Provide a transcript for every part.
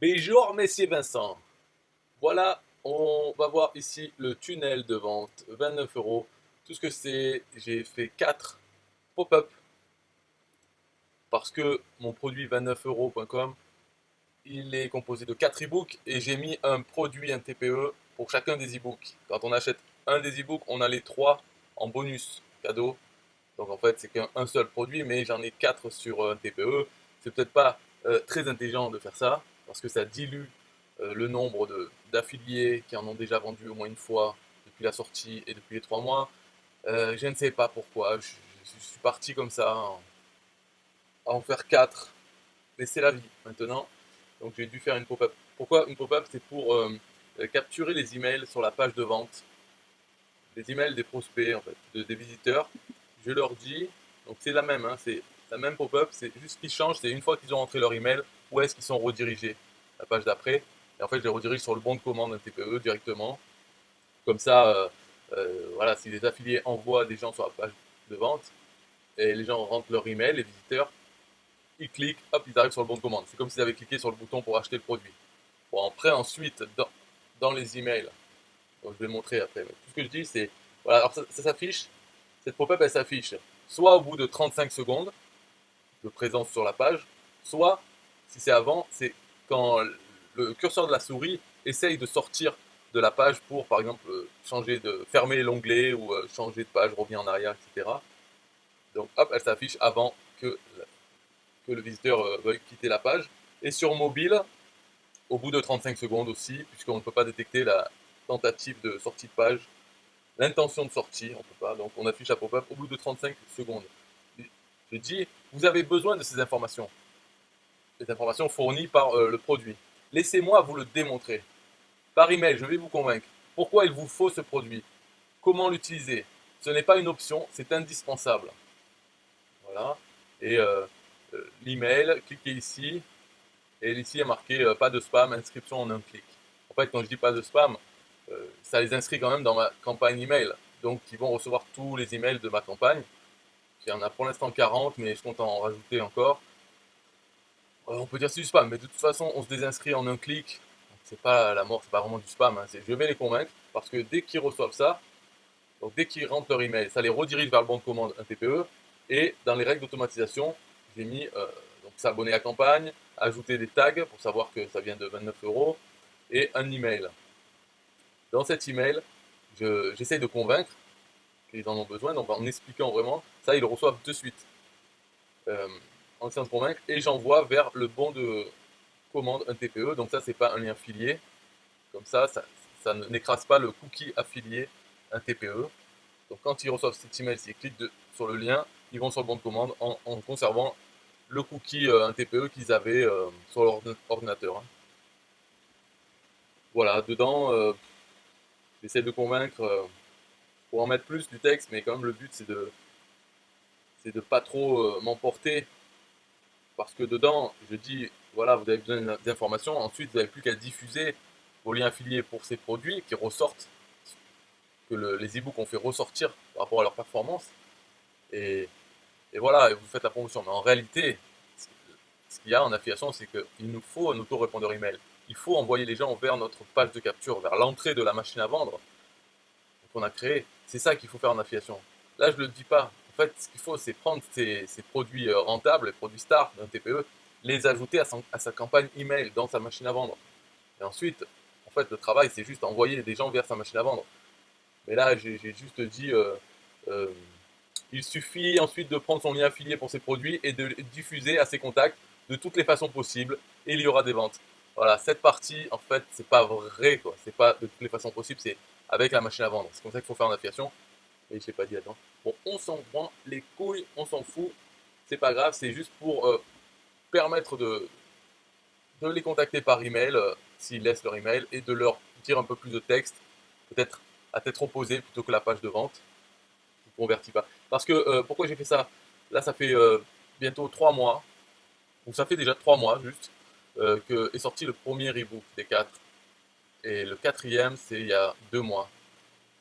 Bonjour, Messieurs Vincent. Voilà, on va voir ici le tunnel de vente, 29 euros. Tout ce que c'est, j'ai fait 4 pop-up parce que mon produit 29euros.com, il est composé de 4 e-books et j'ai mis un produit, un TPE pour chacun des e-books. Quand on achète un des e-books, on a les 3 en bonus cadeau. Donc en fait, c'est qu'un seul produit, mais j'en ai 4 sur un TPE. C'est peut-être pas très intelligent de faire ça, parce que ça dilue le nombre d'affiliés qui en ont déjà vendu au moins une fois depuis la sortie et depuis les 3 mois. Je ne sais pas pourquoi, je suis parti comme ça, à en faire 4, mais c'est la vie maintenant. Donc j'ai dû faire une pop-up. Pourquoi une pop-up? C'est pour capturer les emails sur la page de vente, les emails des prospects en fait, des visiteurs. Je leur dis, donc c'est la même, hein, c'est la même pop-up, c'est juste ce qui change, c'est une fois qu'ils ont entré leur email, où est-ce qu'ils sont redirigés, la page d'après. Et en fait, je les redirige sur le bon de commande d'un TPE directement. Comme ça, voilà, si les affiliés envoient des gens sur la page de vente et les gens rentrent leur email, les visiteurs, ils cliquent, hop, ils arrivent sur le bon de commande. C'est comme s'ils avaient cliqué sur le bouton pour acheter le produit. Bon, après, ensuite, dans les emails, donc je vais montrer après. Mais tout ce que je dis, c'est. Voilà, alors ça s'affiche, cette pop-up, elle s'affiche soit au bout de 35 secondes de présence sur la page, soit, si c'est avant, c'est quand le curseur de la souris essaye de sortir de la page pour, par exemple, changer de fermer l'onglet ou changer de page, revenir en arrière, etc. Donc, hop, elle s'affiche avant que le visiteur veuille quitter la page. Et sur mobile, au bout de 35 secondes aussi, puisqu'on ne peut pas détecter la tentative de sortie de page, l'intention de sortie, on ne peut pas, donc on affiche la pop-up au bout de 35 secondes. Je dis, vous avez besoin de ces informations fournies par le produit. Laissez-moi vous le démontrer. Par email, je vais vous convaincre. Pourquoi il vous faut ce produit? Comment l'utiliser? Ce n'est pas une option, c'est indispensable. Voilà. Et l'email, cliquez ici. Et ici, il y a marqué pas de spam, inscription en un clic. En fait, quand je dis pas de spam, ça les inscrit quand même dans ma campagne email. Donc, ils vont recevoir tous les emails de ma campagne. Il y en a pour l'instant 40, mais je compte en rajouter encore. On peut dire que c'est du spam, mais de toute façon, on se désinscrit en un clic. C'est pas la mort, c'est pas vraiment du spam, hein. Je vais les convaincre parce que dès qu'ils reçoivent ça, donc dès qu'ils rentrent leur email, ça les redirige vers le bon de commande, un TPE. Et dans les règles d'automatisation, j'ai mis donc s'abonner à campagne, ajouter des tags pour savoir que ça vient de 29 euros et un email. Dans cet email, j'essaye de convaincre qu'ils en ont besoin, donc en expliquant vraiment, ça ils le reçoivent de suite. Euh, en essayant de convaincre, et j'envoie vers le bon de commande un TPE, donc ça c'est pas un lien affilié, comme ça n'écrase pas le cookie affilié un TPE. Donc quand ils reçoivent cet email, s'ils cliquent sur le lien, ils vont sur le bon de commande en conservant le cookie un TPE qu'ils avaient sur leur ordinateur, hein. Voilà, dedans, j'essaie de convaincre pour en mettre plus du texte, mais quand même le but c'est de pas trop m'emporter, parce que dedans, je dis, voilà, vous avez besoin d'informations, ensuite vous n'avez plus qu'à diffuser vos liens affiliés pour ces produits qui ressortent, que les e-books ont fait ressortir par rapport à leur performance, et, et voilà, et vous faites la promotion. Mais en réalité, ce qu'il y a en affiliation, c'est qu'il nous faut un autorépondeur email. Il faut envoyer les gens vers notre page de capture, vers l'entrée de la machine à vendre qu'on a créée. C'est ça qu'il faut faire en affiliation. Là, je ne le dis pas. En fait, ce qu'il faut, c'est prendre ces produits rentables, les produits stars d'un TPE, les ajouter à sa campagne email dans sa machine à vendre. Et ensuite, en fait, le travail, c'est juste envoyer des gens vers sa machine à vendre. Mais là, j'ai juste dit, euh, il suffit ensuite de prendre son lien affilié pour ses produits et de le diffuser à ses contacts de toutes les façons possibles, et il y aura des ventes. Voilà, cette partie, en fait, c'est pas vrai, quoi. C'est pas de toutes les façons possibles, c'est avec la machine à vendre. C'est comme ça qu'il faut faire en affiliation. Et je l'ai pas dit attends. Bon, on s'en prend les couilles, on s'en fout. C'est pas grave, c'est juste pour permettre de les contacter par email, s'ils laissent leur email, et de leur dire un peu plus de texte, peut-être à tête opposée plutôt que la page de vente. Je ne convertis pas. Parce que, pourquoi j'ai fait ça? Là, ça fait bientôt 3 mois, ou ça fait déjà 3 mois juste, que est sorti le premier ebook des 4. Et le quatrième, c'est il y a 2 mois.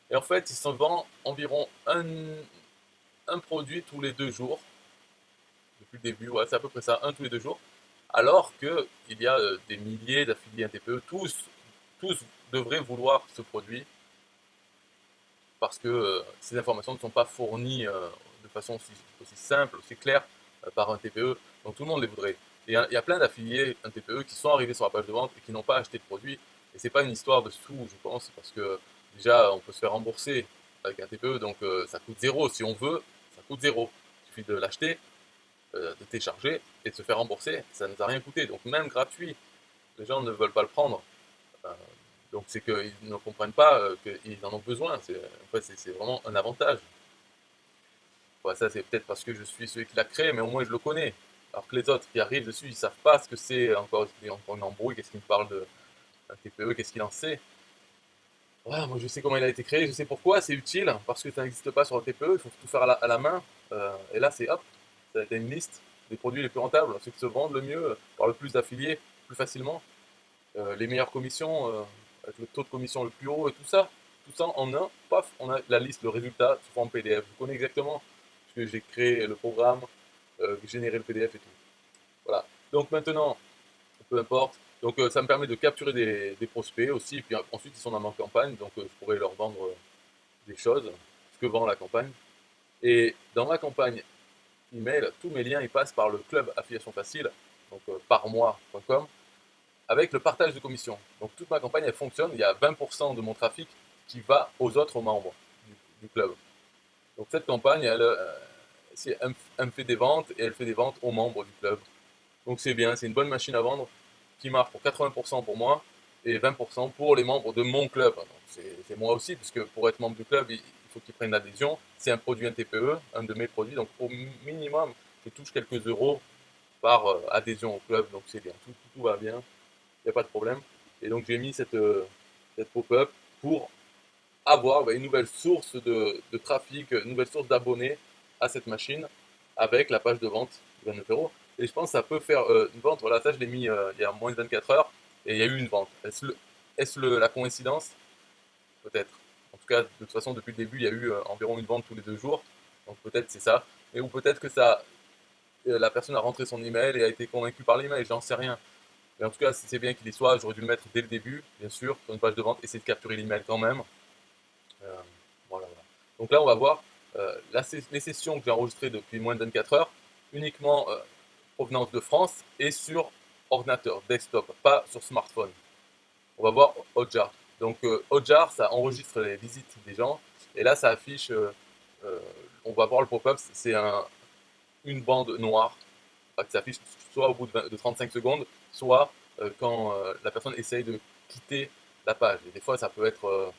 Et en fait, il s'en vend environ un produit tous les 2 jours, depuis le début, ouais, c'est à peu près ça, un tous les 2 jours, Alors qu'il y a des milliers d'affiliés NTPE, tous devraient vouloir ce produit parce que ces informations ne sont pas fournies de façon aussi simple, aussi claire par un TPE, donc tout le monde les voudrait. Et il y a plein d'affiliés un TPE qui sont arrivés sur la page de vente et qui n'ont pas acheté de produit. Et c'est pas une histoire de sous, je pense, parce que déjà on peut se faire rembourser avec un TPE, donc ça coûte zéro. Si on veut, ça coûte zéro. Il suffit de l'acheter, de télécharger et de se faire rembourser. Ça ne nous a rien coûté. Donc même gratuit, les gens ne veulent pas le prendre. Euh, donc c'est qu'ils ne comprennent pas qu'ils en ont besoin. En fait, c'est vraiment un avantage. Ouais, ça c'est peut-être parce que je suis celui qui l'a créé, mais au moins je le connais. Alors que les autres qui arrivent dessus, ils savent pas ce que c'est, encore une embrouille, qu'est-ce qu'il me parle d'un TPE, qu'est-ce qu'il en sait. Ouais, moi je sais comment il a été créé, je sais pourquoi, c'est utile, parce que ça n'existe pas sur le TPE, il faut tout faire à la main. Et là c'est hop, ça a été une liste des produits les plus rentables, ceux qui se vendent le mieux, par le plus d'affiliés, plus facilement, les meilleures commissions, avec le taux de commission le plus haut et tout ça en un, paf, on a la liste, le résultat, souvent en PDF. Je connais exactement, parce que j'ai créé le programme, générer le PDF et tout. Voilà. Donc maintenant, peu importe. Donc ça me permet de capturer des prospects aussi. Et puis ensuite, ils sont dans ma campagne. Donc je pourrais leur vendre des choses, ce que vend la campagne. Et dans ma campagne email, tous mes liens ils passent par le club affiliation facile, donc parmois.com, avec le partage de commission. Donc toute ma campagne elle fonctionne. Il y a 20% de mon trafic qui va aux autres membres du club. Donc cette campagne, elle me fait des ventes et elle fait des ventes aux membres du club. Donc c'est bien, c'est une bonne machine à vendre qui marche pour 80% pour moi et 20% pour les membres de mon club. C'est moi aussi, puisque pour être membre du club, il faut qu'ils prennent l'adhésion. C'est un produit, un TPE, un de mes produits, donc au minimum, je touche quelques euros par adhésion au club, donc c'est bien, tout va bien, il n'y a pas de problème. Et donc j'ai mis cette pop-up pour avoir une nouvelle source de trafic, une nouvelle source d'abonnés à cette machine avec la page de vente de 29 euros. Et je pense que ça peut faire une vente. Voilà, ça je l'ai mis il y a moins de 24 heures et il y a eu une vente. Est-ce la coïncidence? Peut-être. En tout cas, de toute façon, depuis le début, il y a eu environ une vente tous les 2 jours. Donc peut-être c'est ça. Ou peut-être que la personne a rentré son email et a été convaincue par l'email, j'en sais rien. Mais en tout cas, c'est bien qu'il y soit. J'aurais dû le mettre dès le début, bien sûr, sur une page de vente, essayer de capturer l'email quand même. Euh, voilà. Donc là, on va voir les sessions que j'ai enregistrées depuis moins de 24 heures, uniquement provenance de France et sur ordinateur, desktop, pas sur smartphone. On va voir Hotjar. Donc Hotjar, ça enregistre les visites des gens, et là, ça affiche, euh, on va voir le pop-up, c'est une bande noire, qui s'affiche soit au bout de 35 secondes, soit quand la personne essaye de quitter la page. Et des fois, ça peut être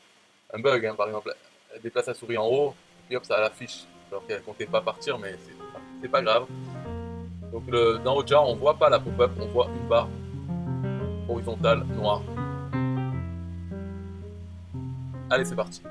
un bug, hein, par exemple, elle déplace la souris en haut, puis hop, ça l'affiche, alors qu'elle ne comptait pas partir, mais c'est pas grave. Donc dans Hotjar, on voit pas la pop-up, on voit une barre horizontale noire. Allez, c'est parti.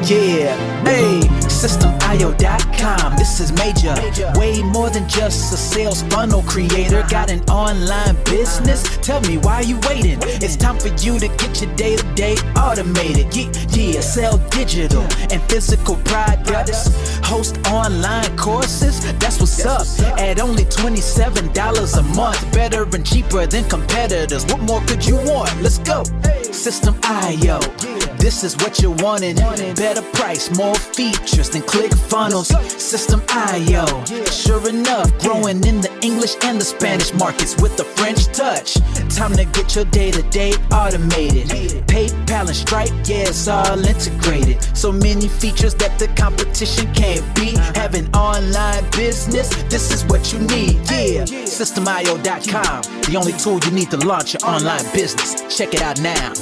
Yeah, hey, SystemIO.com, this is major. Way more than just a sales funnel creator. Got an online business? Tell me, why you waiting? It's time for you to get your day-to-day automated. Yeah, sell digital and physical products. Host online courses, that's what's up. At only $27 a month. Better and cheaper than competitors. What more could you want? Let's go. System.io, this is what you're wanting. Better price, more features than ClickFunnels. System.io, sure enough, growing in the English and the Spanish markets with the French touch. Time to get your day-to-day automated. PayPal and Stripe, yeah, it's all integrated. So many features that the competition can't beat. Have an online business, this is what you need. Yeah, SystemIO.com, the only tool you need to launch your online business. Check it out now.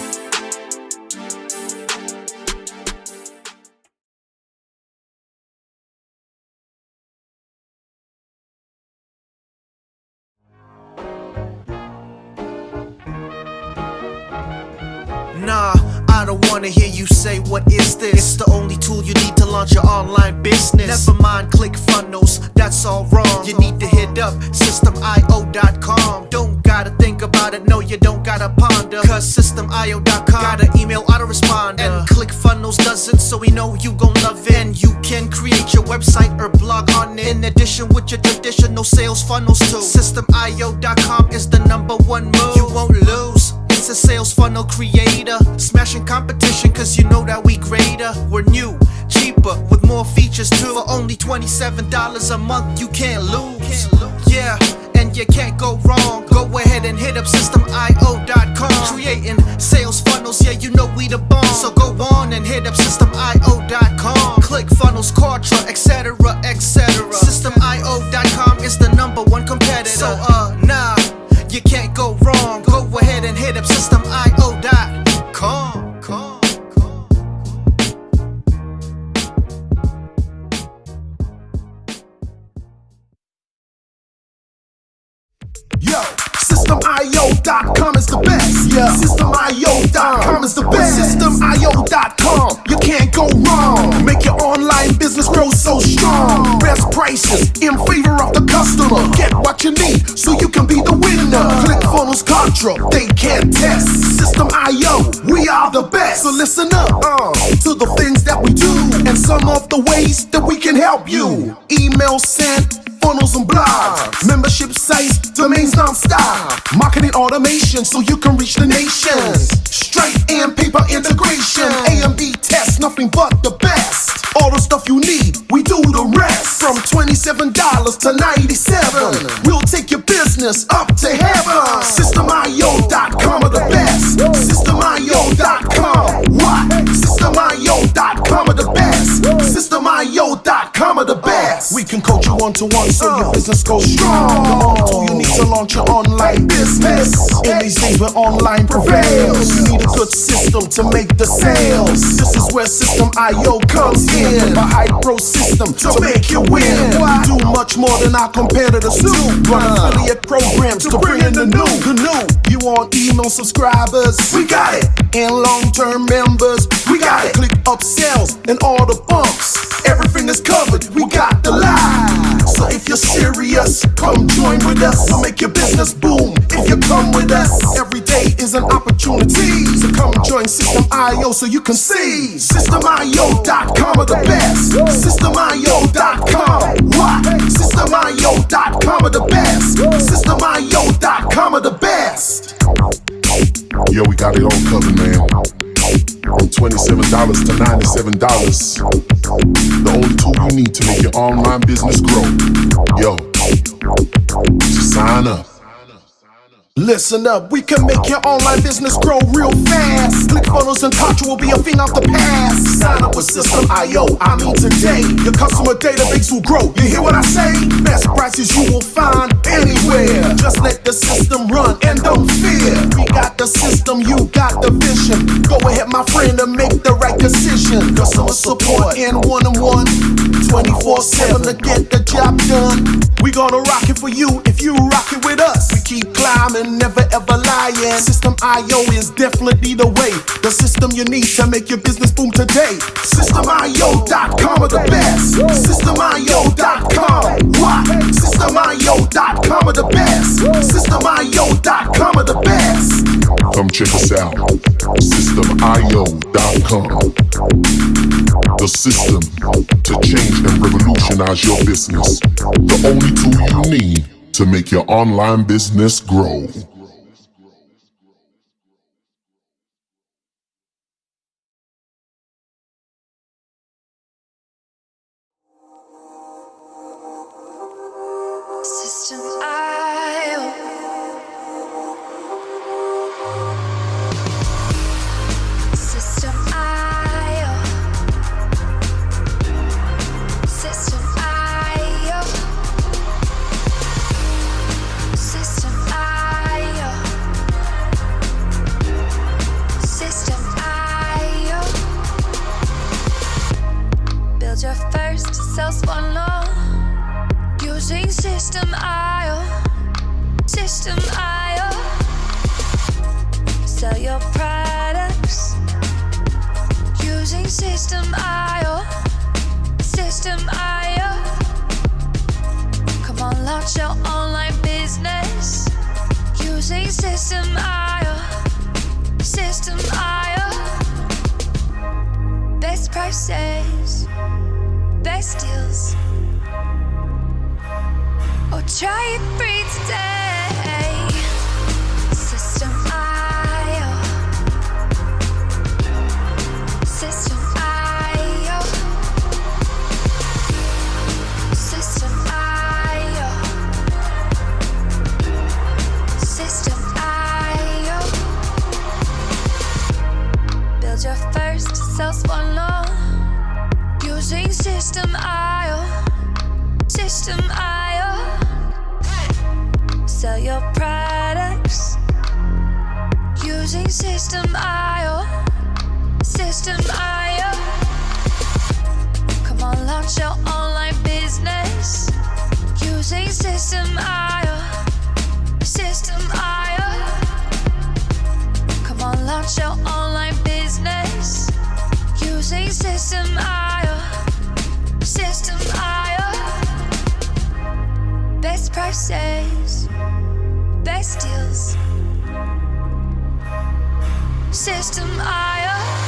Nah, I don't wanna hear you say what is this. It's the only tool you need to launch your online business. Never mind ClickFunnels, that's all wrong. You need to hit up SystemIO.com. Don't gotta think about it, no you don't gotta ponder. Cause SystemIO.com got an email autoresponder. And ClickFunnels doesn't, so we know you gon' love it. And you can create your website or blog on it. In addition with your traditional sales funnels too. SystemIO.com is the #1 move. You won't lose. It's a sales funnel creator, smashing competition cause you know that we greater. We're new, cheaper, with more features too. For only $27 a month, you can't lose. Yeah, and you can't go wrong. Go ahead and hit up SystemIO.com. Creating sales funnels, yeah, you know we the bomb. So go on and hit up SystemIO.com. ClickFunnels, Kartra, etc, etc. SystemIO.com is the #1 competitor. So nah, you can't go wrong. Go ahead and hit up SystemIO.com. Yo, SystemIO.com is the best. Yeah, SystemIO.com is the best. SystemIO.com, you can't go wrong. Make your online business grow so strong. Best prices in favor of the customer. Get what you need so you can be the winner. ClickFunnels, Kartra, they can't test. System.io, we are the best. So listen up to the things that we do and some of the ways that we can help you. Email sent, funnels and blogs, membership sites, domains non-stop, marketing automation so you can reach the nations. Stripe and paper integration, A and B tests, nothing but the best. All the stuff you need, we do the rest. From $27 to $97, we'll take your business up to heaven. SystemIO.com are the best. SystemIO.com, what? SystemIO.com are the best. SystemIO.com are the best. We can coach you one-to-one so your business goes strong. The only tool you need to launch your online business. In these days where online prevails, you need a good system to make the sales. This is where System.io comes in. A high-pro system to make you win. We do much more than our competitors do. Run affiliate programs to bring in the new. You want email subscribers? We got it. And long-term members? We got it. Click upsells and all the bumps. Everything is covered. We got the line. So if you're serious, come join with us. We'll make your business boom if you come with us. Every day is an opportunity. So come join System.io so you can see. SystemIO.com are the best. SystemIO.com, what? SystemIO.com are the best. SystemIO.com are the best. Yo, we got it all covered, man. From $27 to $97. The only tool you need to make your online business grow. Yo, just sign up. Listen up, we can make your online business grow real fast. ClickFunnels and Kartra will be a thing of the past. Sign up with System.io, I mean today. Your customer database will grow, you hear what I say? Best prices you will find anywhere. Just let the system run and don't fear. We got the system, you got the vision. Go ahead my friend and make the right decision. Customer support and one-on-one, 24/7 to get the job done. We gonna rock it for you if you rock it with us. We keep climbing, never ever lie. high-end. System IO is definitely the way. The system you need to make your business boom today. SystemIO.com are the best. SystemIO.com. What? SystemIO.com are the best. SystemIO.com are the best. Come check us out. SystemIO.com. The system to change and revolutionize your business. The only tool you need to make your online business grow. System.io. System.io. System.io. System.io. System.io. Build your first sales funnel using System.io. System.io. Sell your products using System.io. System.io. Come on, launch your online business using System.io. System.io. Best prices, best deals. Or try it free today. System.io. System.io. System.io. System.io. Build your first sales funnel using System.io. System.io. Sell your products using System.io. System.io. Come on, launch your online business using System.io. System.io. Come on, launch your online business using System.io. System.io. Best prices, best deals. System.io.